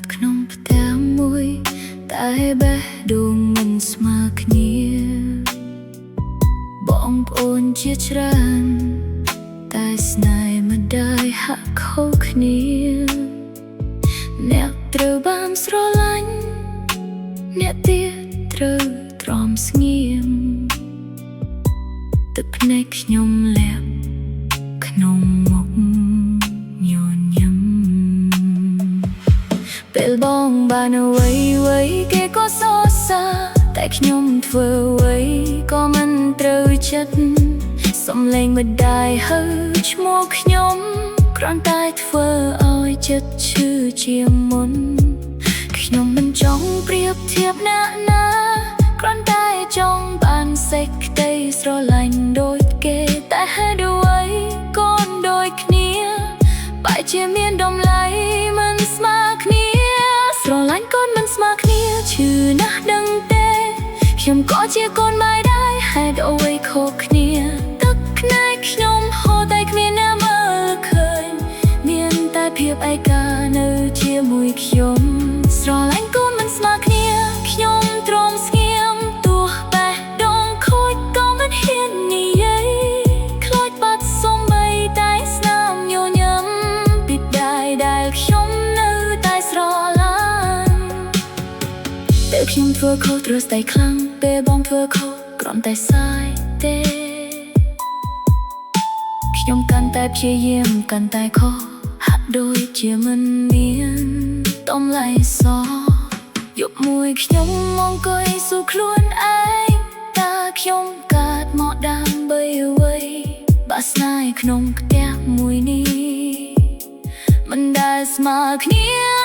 ត់ក្នុងផ្ទះមួយតែបេះដូងមិនស្មើគ្នាបងប្អូនជាច្រើនតែស្នេហ៍មិនได้ហាក់ខុសគ្នាអ្នកត្រូវបានស្រឡាញ់អ្នកទៀតត្រូវទ្រាំស្ងៀមទឹកភ្នែកខ្ញុំលាក់ក្នុងមុខញញឹមពេលបងបានអ្វីគេក៏សរសើរតែខ្ញុំធ្វើអ្វីក៏មិនត្រូវចិត្តសំឡេងមិនได้ហៅឈ្មោះខ្ញុំគ្រាន់តែធ្វើឲ្យចិត្តឈឺជាមុនខ្ញុំមិនចង់ប្រៀបធៀបណាស់ណាគ្រាន់តែចង់បានសេចក្តីស្រឡាញ់ដូចគេតែហេតុអ្វីក៏ដូចគ្នាបែរជាមានតម្លៃមិនស្មើគ្នាស្រឡាញ់ក៏មិនស្មើគ្នាឈឺណាស់ដឹងទេខ្ញុំក៏ជាកូនបាយដែរហេតុអ្វីខុសគ្នាទឹកភ្នែកខ្ញុំហូរតែគ្មានអ្នកមើលឃើញមានតែភាពឯកានៅជាមួយខ្ញុំស្រឡាញ់ក៏មិនស្មើគ្នាខ្ញុំទ្រាំស្ងៀមទោះបេះដូងខូចក៏មិនហ៊ាននិយាយខ្លាចបាត់សូម្បីតែស្នាមញញឹមពីដែលខ្ញុំនៅតែស្រឡាញ់ពេលខ្ញុំធ្វើខុសត្រូវស្ដីខ្លាំងពេលបងធ្វើខុសគ្រាន់តែសាយទេខ្ញុំកាន់តែព្យាយាមកាន់តែខុសហាក់ដូចជាមិនមានតម្លៃសោះយប់មួយខ្ញុំអង្គុយសួរខ្លួនឯងតើខ្ញុំកើតមកដើម្បីអ្វីបាក់ស្នេហ៍ក្នុងផ្ទះមួយនេះមិនដែលស្មើគ្នា